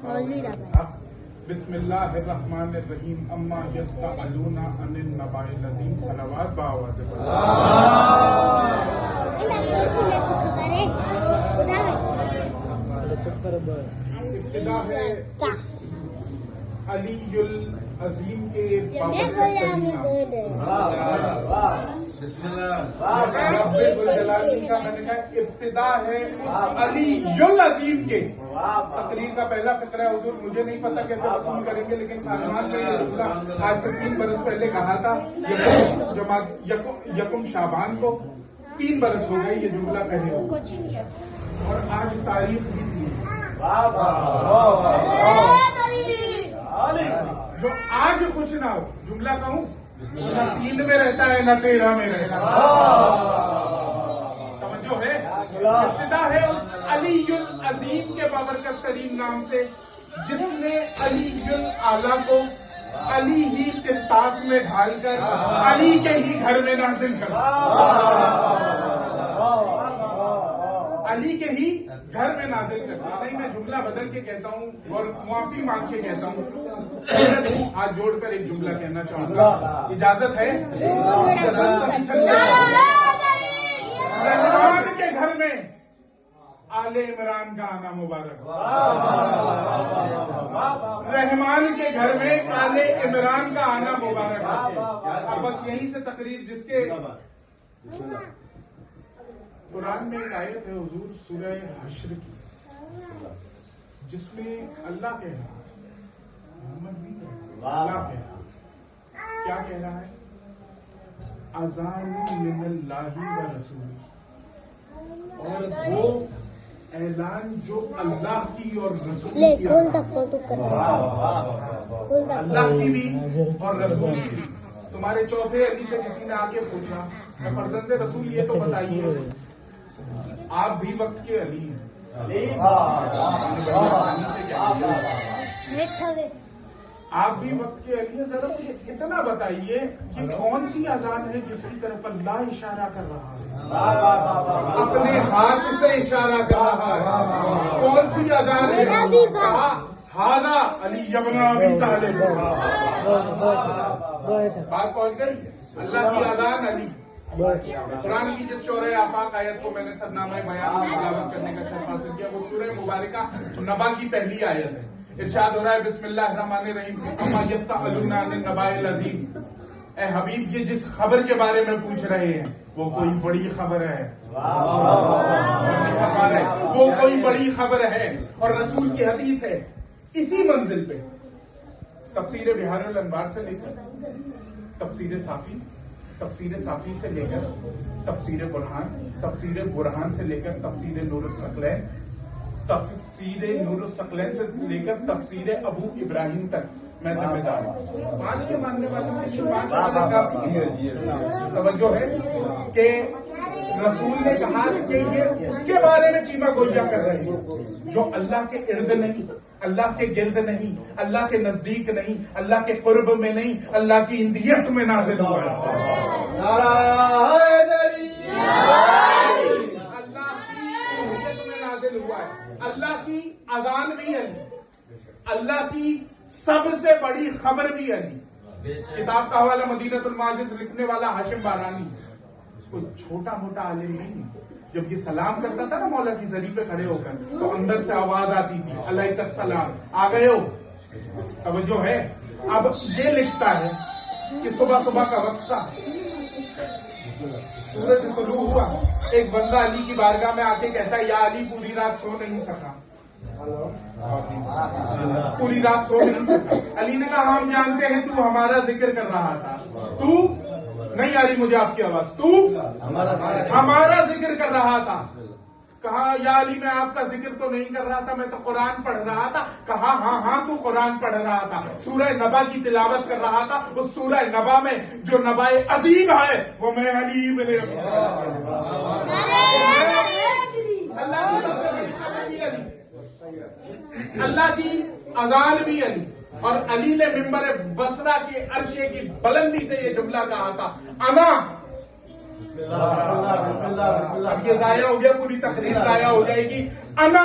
بسم اللہ الرحمن الرحیم اما یسألون عن النبأ العظیم صلوات بآواز ابتدا ہے علی العظیم کے ابتدا ہے علی العظیم کے. تقریر کا پہلا فقرہ ہے حضور, مجھے نہیں پتا کیسے وصول کریں گے, لیکن سلمان نے یہ جملہ آج سے 3 برس پہلے کہا تھا. یکم شعبان کو 3 برس ہو گئے یہ جملہ کہے ہو, اور آج تاریخ بھی تھی جو آج خوش نہ ہو. جملہ کہوں نہ 3 میں رہتا ہے نہ 13 میں رہتا ہے. توجہ ہے. ابتدا ہے اس علی العظیم کے بابرکت ترین نام سے جس نے علی الاعلیٰ کو علی ہی قرطاس میں ڈھال کر علی کے ہی گھر میں نازل کر, علی کے ہی گھر میں نازل کر. نہیں, میں جملہ بدل کے کہتا ہوں اور معافی مانگ کے کہتا ہوں. ہاتھ جوڑ کر ایک جملہ کہنا چاہوں گا, اجازت ہے؟ رحمان کے گھر میں آل عمران کا آنا مبارک. رحمان کے گھر میں آل عمران کا آنا مبارک. اب بس یہیں سے تقریر, جس کے قرآن میں ایک آیت ہے حضور سورہ حشر کی, جس میں اللہ کہہ رہا ہے, محمد نہیں کہہ رہا, اللہ کہہ رہا. کیا کہہ رہا ہے؟ اذان من اللہ و رسول, اور وہ اعلان جو اللہ کی اور رسول کی, اللہ کی بھی اور رسول کی بھی. تمہارے چوتھے علی سے کسی نے آ کے پوچھا, میں فرزند رسول یہ تو بتائیے آپ بھی وقت کے علی ہیں, آپ بھی وقت کے علی ہیں, ذرا مجھے اتنا بتائیے کہ کون سی اذان ہے جس کی طرف اللہ اشارہ کر رہا ہے, اپنے ہاتھ سے اشارہ کر رہا ہے؟ کون سی اذان ہے؟ ہاذا علی ابن ابی طالب. بات پہنچ گئی. اللہ کی اذان علی. قرآن کی جس شورہ آفاق آیت کو میں نے سرنامہ بیان میں تلاوت کرنے کا شرف حاصل کیا, وہ سورہ مبارکہ نبا کی پہلی آیت ہے. ارشاد ہو رہا ہے بسم اللہ الرحمن الرحیم اما یسألون عن النبأ العظیم. اے حبیب, یہ جس خبر کے بارے میں پوچھ رہے ہیں وہ کوئی بڑی خبر ہے, وہ کوئی بڑی خبر ہے اور رسول کی حدیث ہے. اسی منزل پہ تفسیر بحار الانوار سے لے کر تفسیر صافی سے لے کر تفسیر برہان سے لے کر تفسیر نور الثقلین سے لے کر تفسیر ابو ابراہیم تک میں ذمہ دار ہوں. 5 کے ماننے والوں کے لیے 5 کافی ہے. توجہ ہے کہ رسول نے کہا کہ یہ اس کے بارے میں چیما گوئیاں کر رہے ہیں جو اللہ کے ارد نہیں, اللہ کے گرد نہیں, اللہ کے نزدیک نہیں, اللہ کے قرب میں نہیں, اللہ کی اندیت میں نازل ہوا ہے. اللہ کی اندیت میں نازل ہوا ہے. اللہ کی اذان بھی ہے, اللہ کی سب سے بڑی خبر بھی ہے. کتاب کا حوالہ مدینۃ المعجز لکھنے والا ہاشم بارانی کوئی چھوٹا موٹا عالم نہیں. جب یہ سلام کرتا تھا نا مولا کی زری پہ کھڑے ہو کر, تو اندر سے آواز آتی تھی علیک السلام, آ گئے ہو. توجہ ہے. اب یہ لکھتا ہے کہ صبح کا وقت تھا, سورج طلوع ہوا, ایک بندہ علی کی بارگاہ میں آ کے کہتا ہے یا علی پوری رات سو نہیں سکا, پوری رات سو نہیں سکا. علی نے کہا ہم جانتے ہیں تو ہمارا ذکر کر رہا تھا. تو نہیں آ رہی مجھے آپ کی آواز. تو ہمارا ذکر کر رہا تھا. کہا یا علی میں آپ کا ذکر تو نہیں کر رہا تھا, میں تو قرآن پڑھ رہا تھا. کہا ہاں تو قرآن پڑھ رہا تھا, سورہ نبا کی تلاوت کر رہا تھا. اس سورہ نبا میں جو نبا عظیم ہے وہ میں علی بن ابی طالب. اللہ کی اذان بھی علی, اور علی نے ممبر بصرہ کے عرشے کی بلندی سے یہ جملہ کہا تھا انا. اب یہ ضائع ہو گیا, پوری تقریر ضائع ہو جائے گی. انا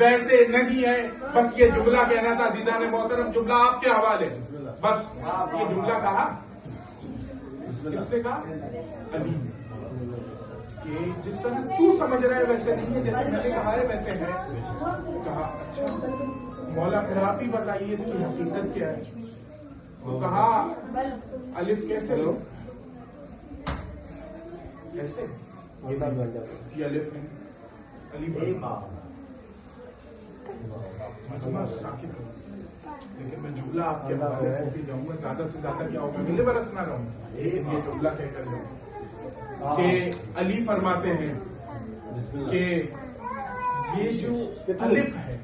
ویسے نہیں ہے. بس یہ جملہ کہنا تھا عزیزان محترم, جملہ آپ کے حوالے. بس یہ جملہ کہا کس نے کہا؟ علی نے. کہ جس طرح تو سمجھ رہا ہے ویسے نہیں ہے, جیسے میں نے کہا ہے ویسے ہے. کہا اچھا مولا پھر آپ ہی بتائیے اس کی حقیقت کیا ہے. وہ کہا الف کیسے لو, کیسے یہ الف ہے الف ساکت ہو. لیکن میں جملہ آپ کے حوالے ہو کے جاؤں گا, زیادہ سے زیادہ کیا ہوگا ملے برس نہ رہوں گا, لیکن یہ جملہ کہہ کر جاؤں کہ علی فرماتے ہیں کہ یہ جو الف ہے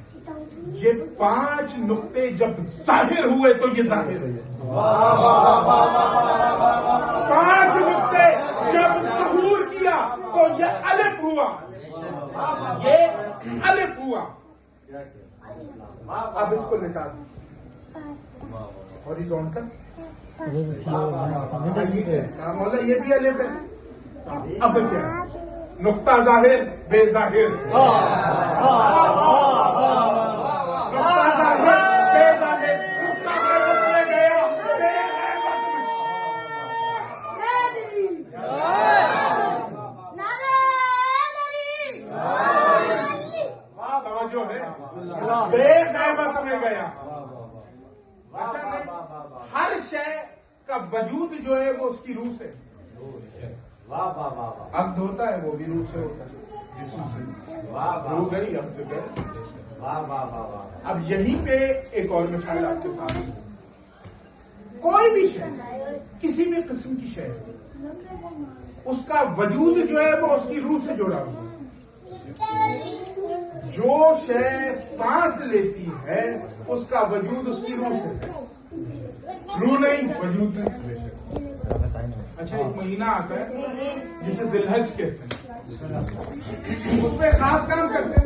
یہ 5 نقطے جب ظاہر ہوئے تو یہ ظاہر ہے. 5 نقطے جب ظہور کیا تو یہ الف ہوا, یہ الف ہوا. اب اس کو لٹا دو ہاریزونٹل. مولا یہ بھی الف ہے. اب کیا نقطہ ظاہر بے ظاہر, نقطہ ظاہر بے ظاہر, نقطہ غیبت میں گیا بے غیبت میں. توجہ ہے, بے غیبت میں گیا. اچھا نہیں, ہر شے کا وجود جو ہے وہ اس کی روح سے. عقد ہوتا ہے وہ بھی روح سے ہوتا ہے, جسم سے. روح گئی عقد گئے. اب یہیں پہ ایک اور مثال آپ کے سامنے. کوئی بھی شے, کسی بھی قسم کی شے, اس کا وجود جو ہے وہ اس کی روح سے جڑا ہوا ہے. جو شے سانس لیتی ہے اس کا وجود اس کی روح سے ہے. روح نہیں, وجود نہیں. اچھا ایک مہینہ آتا ہے جسے ذی الحج کہتے ہیں, اس میں خاص کام کرتے ہیں.